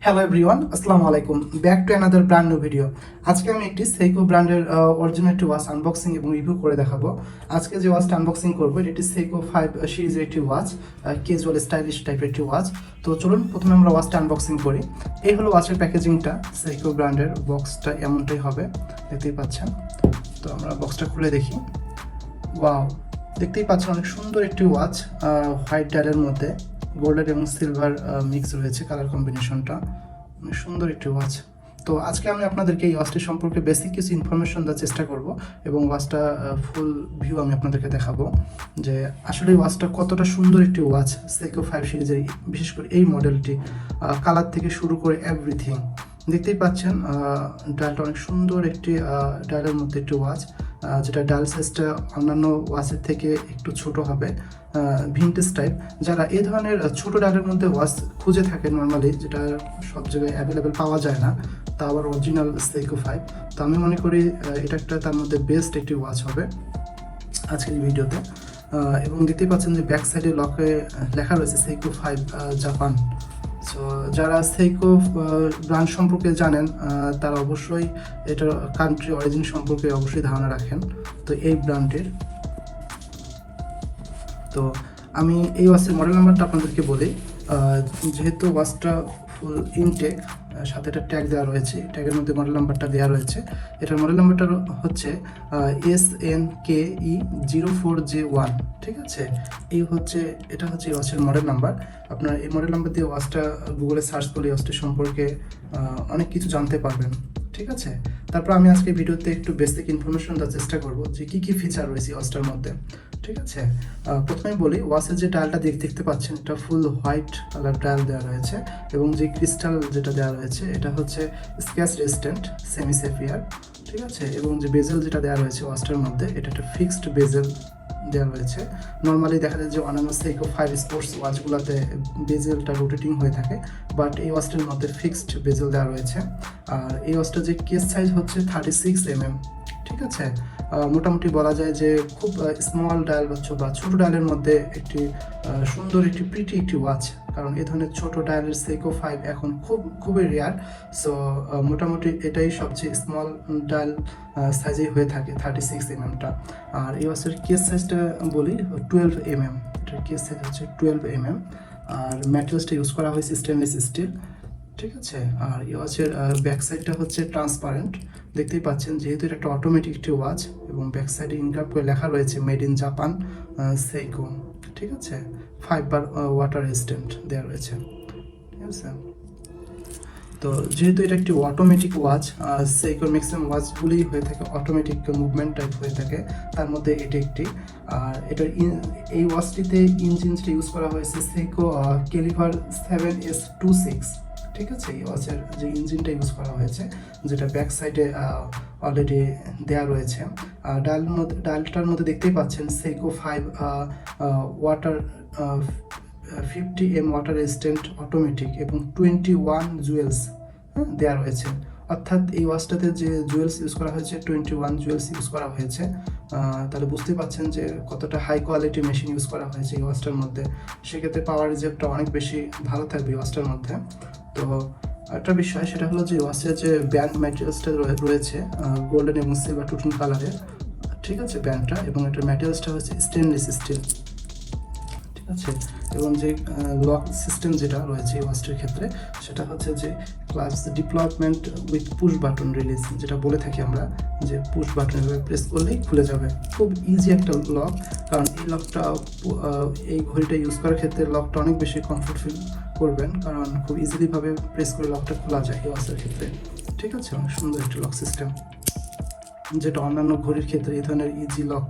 Hello everyone, আসসালামু আলাইকুম। Back to another brand new video. আজকে আমি একটি সেইকো ব্র্যান্ডের অরিজিনাল একটি ওয়াচ আনবক্সিং এবং রিভিউ করে দেখাবো। আজকে যে ওয়াচটা আনবক্সিং করবো এটি Seiko5 সিরিজের একটি ওয়াচ, ক্যাজুয়াল স্টাইলিশ টাইপের একটি ওয়াচ। তো চলুন প্রথমে আমরা ওয়াচটা আনবক্সিং করি। এই হলো ওয়াচের প্যাকেজিংটা। সেইকো ব্র্যান্ডের বক্সটা এমনটাই হবে, দেখতেই পাচ্ছেন। তো আমরা বক্সটা খুলে দেখি। ওয়াও, দেখতেই পাচ্ছেন অনেক সুন্দর একটি ওয়াচ, হোয়াইট ডায়ালের মধ্যে গোল্ডেন এবং সিলভার মিক্স রয়েছে কালার কম্বিনেশনটা। অনেক সুন্দর একটি ওয়াচ। তো আজকে আমি আপনাদেরকে এই ওয়াচটি সম্পর্কে বেসিক কিছু ইনফরমেশন দেওয়ার চেষ্টা করব এবং ওয়াচটা ফুল ভিউ আমি আপনাদেরকে দেখাবো যে আসলে এই ওয়াচটা কতটা সুন্দর একটি ওয়াচ। Seiko5 সিরিজের বিশেষ করে এই মডেলটি কালার থেকে শুরু করে এভরিথিং দেখতেই পাচ্ছেন। ডায়ালটা অনেক সুন্দর একটি ডায়ালের মধ্যে একটি ওয়াচ, যেটা ডায়াল সাইজটা অন্যান্য ওয়াচের থেকে একটু ছোট হবে, ভিনটেজ টাইপ। যারা এই ধরনের ছোট ডায়ালের মধ্যে ওয়াচ খুঁজে থাকে নর্মালি, যেটা সব জায়গায় অ্যাভেলেবেল পাওয়া যায় না, তা আবার অরিজিনাল Seiko5, তো আমি মনে করি এটা একটা তার মধ্যে বেস্ট একটি ওয়াচ হবে আজকের এই ভিডিওতে। এবং দেখতেই পাচ্ছেন যে ব্যাক সাইডে লকে লেখা রয়েছে Seiko5 জাপান। সো যারা Seiko ব্র্যান্ড সম্পর্কে জানেন তারা অবশ্যই এটার কান্ট্রি অরিজিন সম্পর্কে অবশ্যই ধারণা রাখেন। তো এই ব্র্যান্ডের, তো আমি এই ওয়াচের মডেল নাম্বারটা আপনাদেরকে বলি। যেহেতু ওয়াচটা ফুল ইনটেক, সাথে একটা ট্যাগ দেওয়া রয়েছে, ট্যাগের মধ্যে মডেল নাম্বারটা দেওয়া রয়েছে। এটার মডেল নাম্বারটা হচ্ছে SNKE04J1, ঠিক আছে। এটা হচ্ছে এই ওয়াচের মডেল নাম্বার। আপনারা এই মডেল নাম্বার দিয়ে ওয়াচটা গুগলে সার্চ করলে ওয়াচটি সম্পর্কে অনেক কিছু জানতে পারবেন, ঠিক আছে। তারপর আমি আজকে ভিডিওতে একটু বেসিক ইনফরমেশন দেওয়ার চেষ্টা করব যে কী কী ফিচার রয়েছে ওয়াচটার মধ্যে, ঠিক আছে। প্রথমে বলি, ওয়াচের যে ডায়ালটা দেখতে পাচ্ছেন এটা ফুল হোয়াইট কালার ডায়াল দেওয়া রয়েছে এবং যে ক্রিস্টাল যেটা দেওয়া রয়েছে এটা হচ্ছে স্ক্র্যাচ রেজিস্ট্যান্ট সেমি সেফিয়ার, ঠিক আছে। এবং যে বেজেল যেটা দেওয়া রয়েছে ওয়াচটার মধ্যে এটা একটা ফিক্সড বেজেল দেওয়া রয়েছে। নর্মালি দেখা যায় যে অন্যান্য Seiko5 স্পোর্টস ওয়াচগুলোতে বেজেলটা রোটেটিং হয়ে থাকে, বাট এই ওয়াচটার মধ্যে ফিক্সড বেজেল দেওয়া রয়েছে। আর এই ওয়াচটার যে কেস সাইজ হচ্ছে 36 mm, ঠিক আছে। মোটামুটি বলা যায় যে খুব স্মল ডায়াল বা ছোট ডায়ালের মধ্যে একটি সুন্দর একটি প্রিটি একটি ওয়াচ, কারণ এই ধরনের ছোট ডায়ালের Seiko5 এখন খুবই রেয়ার। সো মোটামুটি এটাই সবচেয়ে স্মল ডায়াল সাইজেই হয়ে থাকে 36 mm-টা। আর এই ওয়াচের কেস সাইজটা বলি 12 mm, এটার কেস সাইজ হচ্ছে 12 mm। আর ম্যাটেরিয়ালসটা ইউজ করা হয়েছে স্টেনলেস স্টিল, ঠিক আছে। আর এই ওয়াচের ব্যাক সাইডটা হচ্ছে ট্রান্সপারেন্ট, দেখতেই পাচ্ছেন, যেহেতু এটা একটা অটোমেটিক একটি ওয়াচ এবং ব্যাক সাইডে ইনকাপ করে লেখা রয়েছে মেড ইন জাপান Seiko, ঠিক আছে। 5 বার ওয়াটার রেজিস্ট্যান্ট দেওয়া রয়েছে, ঠিক আছে। তো যেহেতু এটা একটি অটোমেটিক ওয়াচ, Seikoর ম্যাক্সিমাম ওয়াচগুলোই হয়ে থাকে অটোমেটিক মুভমেন্ট টাইপ হয়ে থাকে, তার মধ্যে এটি একটি। আর এটার এই ওয়াচটিতে ইঞ্জিনটা ইউজ করা হয়েছে Seiko5 ঠিক আছে। এই ওয়াচের যে ইঞ্জিনটা ইউজ করা হয়েছে, যেটা ব্যাক সাইডে অলরেডি দেওয়া রয়েছে। ডায়ালটার মধ্যে দেখতেই পাচ্ছেন Seiko5 water 50 m water resistant automatic এবং 21 জুয়েলস দেওয়া রয়েছে। অর্থাৎ এই ওয়াচটাতে যে জুয়েলস ইউজ করা হয়েছে 21 জুয়েলস ইউজ করা হয়েছে। তাহলে বুঝতেই পাচ্ছেন যে কতটা হাই কোয়ালিটি মেশিন ইউজ করা হয়েছে এই ওয়াচটার মধ্যে। সেক্ষেত্রে পাওয়ার রিজার্ভটা অনেক বেশি ভালো থাকবে এই ওয়াচটার মধ্যে। তো একটা বিষয় সেটা হলো যে ওয়াচের যে ব্যান্ড ম্যাটেরিয়ালসটা রয়েছে গোল্ডেন এবং সিলভার টু-টোন কালারের, ঠিক আছে, ব্যান্ডটা, এবং এটার ম্যাটেরিয়ালসটা হচ্ছে স্টেনলেস স্টিল, ঠিক আছে। এবং যে লক সিস্টেম যেটা রয়েছে এই ওয়াচটির ক্ষেত্রে সেটা হচ্ছে যে class deployment with push button release, যেটা বলে থাকি আমরা, যে পুশ বাটন প্রেস করলেই খুলে যাবে। খুব ইজি একটা লক, কারণ এই লকটা এই ঘড়িটা ইউজ করার ক্ষেত্রে লকটা অনেক বেশি কমফোর্ট ফিল করবেন, কারণ খুব ইজিলিভাবে প্রেস করে লকটা খোলা যায় এই ওয়াচের ক্ষেত্রে, ঠিক আছে। অনেক সুন্দর একটা লক সিস্টেম, যেটা অন্যান্য ঘড়ির ক্ষেত্রে এই ধরনের ইজি লক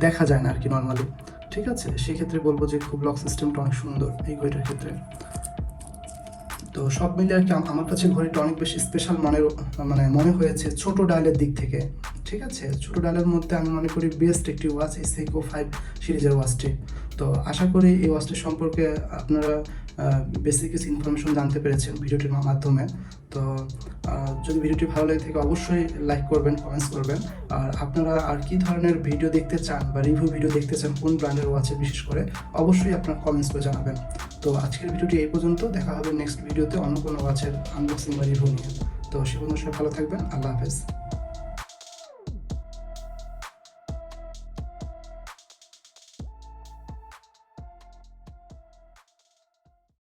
দেখা যায় না আর কি নর্মালি, ঠিক আছে। সেক্ষেত্রে বলবো যে খুব লক সিস্টেমটা অনেক সুন্দর এই ঘড়িটার ক্ষেত্রে। তো সব মিলিয়ে আর কি আমার কাছে ঘড়িটা অনেক বেশি স্পেশাল মনে হয়েছে ছোট ডায়ালের দিক থেকে, ঠিক আছে। ছোট ডায়ালের মধ্যে আমি মনে করি বেস্ট একটি ওয়াচ এই Seiko5 সিরিজের ওয়াচটি। তো আশা করি এই ওয়াচটি সম্পর্কে আপনারা বেসিক কিছু ইনফরমেশন জানতে পেরেছেন ভিডিওটির মাধ্যমে। তো যদি ভিডিওটি ভালো লেগে থাকে অবশ্যই লাইক করবেন, কমেন্টস করবেন। আর আপনারা আর কি ধরনের ভিডিও দেখতে চান বা রিভিউ ভিডিও দেখতে চান কোন ব্র্যান্ডের ওয়াচের বিশেষ করে, অবশ্যই আপনারা কমেন্টস করে জানাবেন। তো আজকের ভিডিওটি এই পর্যন্ত, দেখা হবে নেক্সট ভিডিওতে অন্য কোনো ওয়াচের আনবক্সিং বা রিভিউ নিয়ে। তো সে পর্যন্ত সবাই ভালো থাকবেন, আল্লাহ হাফেজ।